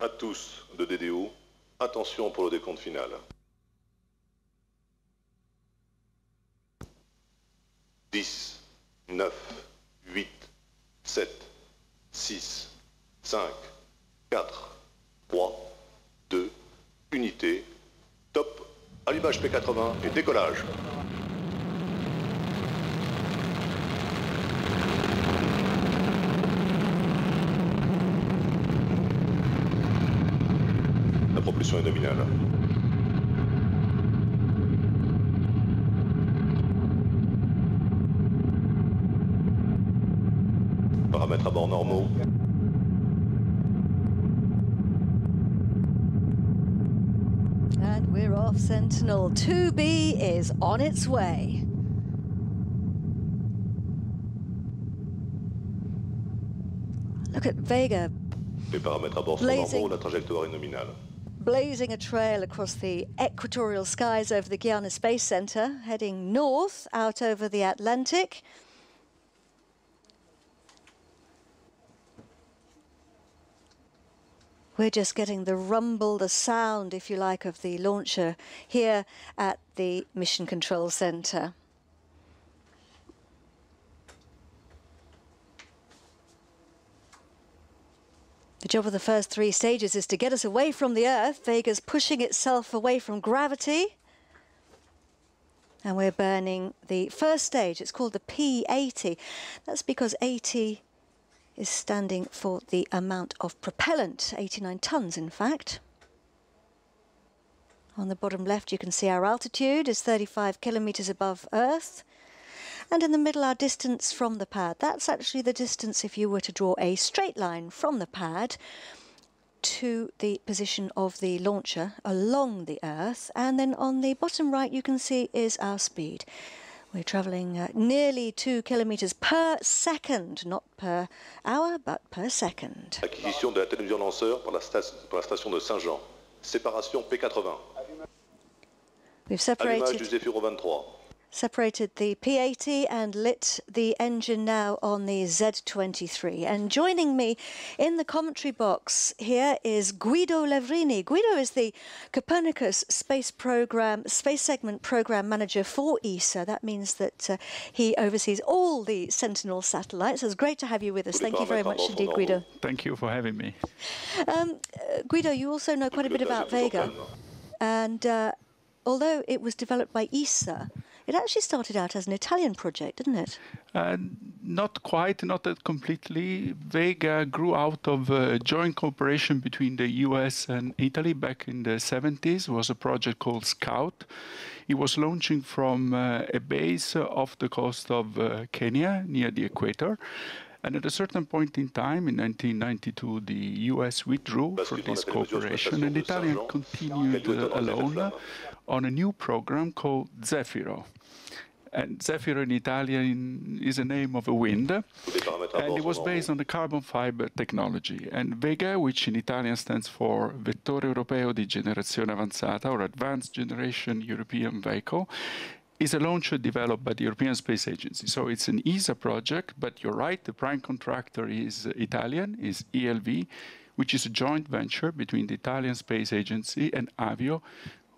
À tous de DDO, attention pour le décompte final. 10, 9, 8, 7, 6, 5, 4, 3, 2, unité, top, allumage P80 et décollage. La propulsion est nominale. Paramètres à bord normaux. And we're off, Sentinel. 2B is on its way. Look at Vega. Les paramètres à bord sont normaux, la trajectoire est nominale. Blazing a trail across the equatorial skies over the Guiana Space Center, heading north out over the Atlantic. We're just getting the rumble, the sound, if you like, of the launcher here at the Mission Control Center. The job of the first 3 stages is to get us away from the Earth. Vega's pushing itself away from gravity. And we're burning the first stage. It's called the P80. That's because 80 is standing for the amount of propellant, 89 tons in fact. On the bottom left you can see our altitude is 35 kilometers above Earth. And in the middle, our distance from the pad. That's actually the distance if you were to draw a straight line from the pad to the position of the launcher along the Earth. And then on the bottom right, you can see is our speed. We're travelling nearly 2 kilometers per second, not per hour, but per second. Acquisition de la télévision lanceur par la station de Saint-Jean. Séparation P80. We've Allumage du Zéphiro 23. Separated the P80 and lit the engine now on the Z23. And joining me in the commentary box here is Guido Levrini. Guido is the Copernicus Space Segment Program Manager for ESA. That means that he oversees all the Sentinel satellites. It's great to have you with us. Thank you very much indeed, Guido. Thank you for having me. Guido, you also know quite a bit about Vega. And although it was developed by ESA, it actually started out as an Italian project, didn't it? Not quite, not that completely. Vega grew out of a joint cooperation between the US and Italy back in the 70s. It was a project called Scout. It was launching from a base off the coast of Kenya, near the equator. And at a certain point in time, in 1992, the US withdrew from this cooperation, and the Italians continued alone on a new program called Zefiro. And Zefiro in Italian is a name of a wind, and it was based on the carbon fiber technology. And Vega, which in Italian stands for Vettore Europeo di Generazione Avanzata, or Advanced Generation European Vehicle, is a launcher developed by the European Space Agency. So it's an ESA project, but you're right, the prime contractor is Italian, is ELV, which is a joint venture between the Italian Space Agency and Avio,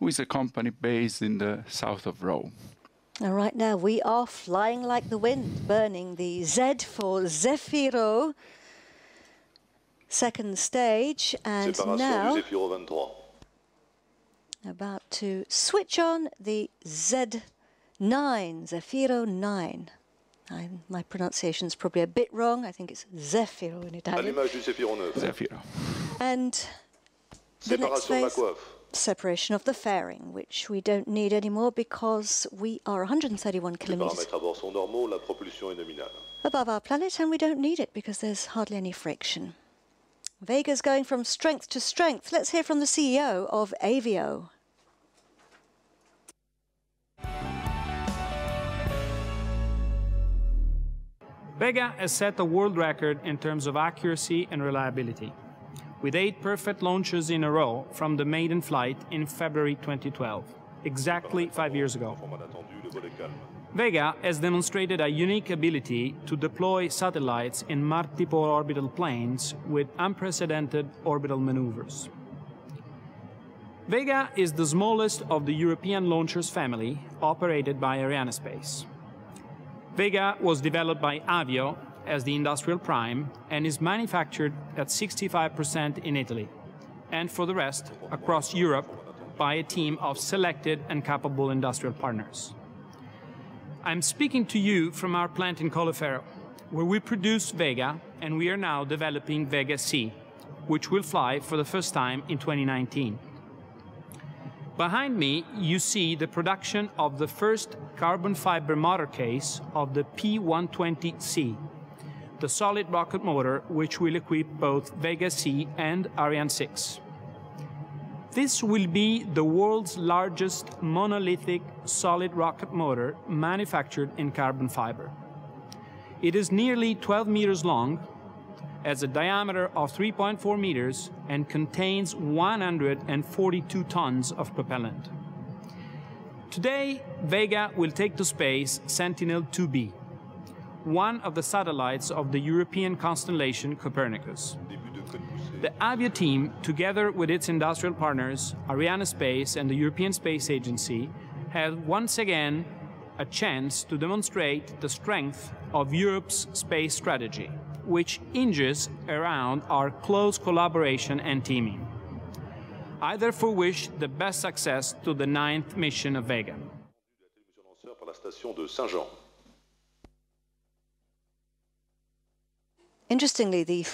who is a company based in the south of Rome. All right, now we are flying like the wind, burning the Z for Zefiro, second stage, and now about to switch on the Z9, Zefiro 9. My pronunciation is probably a bit wrong. I think it's Zefiro in Italian. Zefiro. And the next phase, separation of the fairing, which we don't need anymore because we are 131 kilometers above our planet, and we don't need it because there's hardly any friction. Vega's going from strength to strength. Let's hear from the CEO of Avio. Vega has set a world record in terms of accuracy and reliability, with 8 perfect launches in a row from the maiden flight in February 2012. exactly 5 years ago. Vega has demonstrated a unique ability to deploy satellites in multiple orbital planes with unprecedented orbital maneuvers. Vega is the smallest of the European launchers family operated by Arianespace. Vega was developed by Avio as the industrial prime and is manufactured at 65% in Italy, and for the rest across Europe by a team of selected and capable industrial partners. I'm speaking to you from our plant in Colleferro, where we produce Vega, and we are now developing Vega C, which will fly for the first time in 2019. Behind me, you see the production of the first carbon fiber motor case of the P120C, the solid rocket motor which will equip both Vega C and Ariane 6. This will be the world's largest monolithic solid rocket motor manufactured in carbon fiber. It is nearly 12 meters long, has a diameter of 3.4 meters, and contains 142 tons of propellant. Today, Vega will take to space Sentinel-2B, one of the satellites of the European constellation Copernicus. The Avio team, together with its industrial partners, Arianespace and the European Space Agency, had once again a chance to demonstrate the strength of Europe's space strategy, which hinges around our close collaboration and teaming. I therefore wish the best success to the 9th mission of Vega. Interestingly, the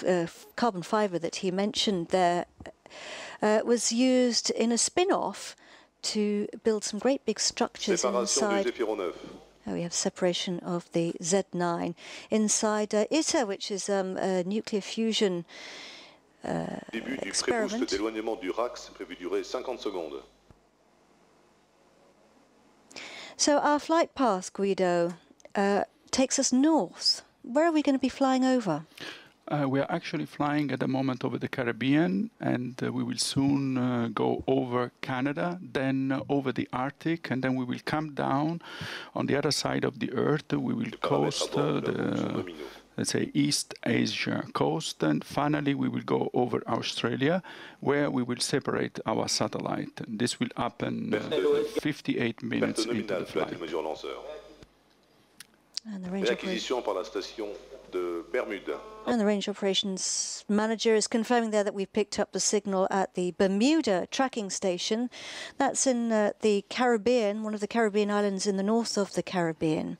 carbon fiber that he mentioned there was used in a spin-off to build some great big structures inside. We have separation of the Z9 inside ITER, which is a nuclear fusion experiment. So our flight path, Guido, takes us north. Where are we going to be flying over? We are actually flying at the moment over the Caribbean, and we will soon go over Canada, then over the Arctic, and then we will come down on the other side of the Earth. We will coast the, let's say, East Asia coast, and finally we will go over Australia, where we will separate our satellite. And this will happen 58 minutes into the flight. And the range operations manager is confirming there that we've picked up the signal at the Bermuda tracking station. That's in the Caribbean, one of the Caribbean islands in the north of the Caribbean.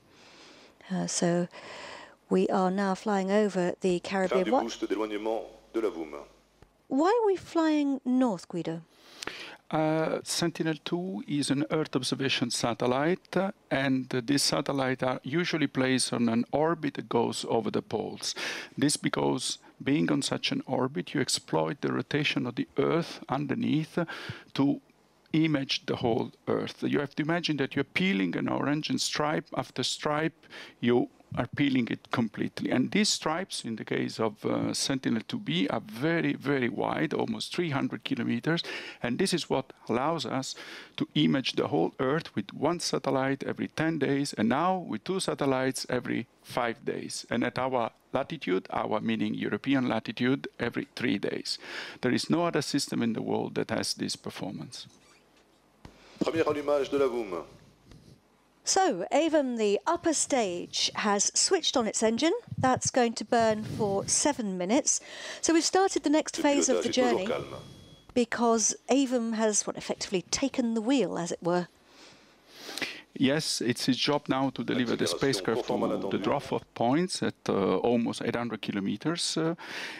So we are now flying over the Caribbean. Why are we flying north, Guido? Sentinel-2 is an Earth observation satellite, and this satellite are usually placed on an orbit that goes over the poles. This because being on such an orbit, you exploit the rotation of the Earth underneath to image the whole Earth. You have to imagine that you're peeling an orange, and stripe after stripe, you are peeling it completely. And these stripes, in the case of Sentinel-2B, are very, very wide, almost 300 kilometers. And this is what allows us to image the whole Earth with one satellite every 10 days, and now with 2 satellites every 5 days. And at our latitude, our meaning European latitude, every 3 days. There is no other system in the world that has this performance. Premier allumage de la VUM. So, Avon, the upper stage, has switched on its engine. That's going to burn for 7 minutes. So we've started the next phase of the journey because Avon has, effectively taken the wheel, as it were. Yes, it's his job now to deliver the spacecraft to the drop-off points at almost 800 kilometers.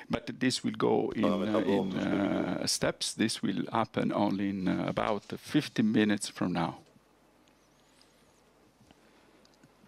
But this will go in steps. This will happen only in about 15 minutes from now.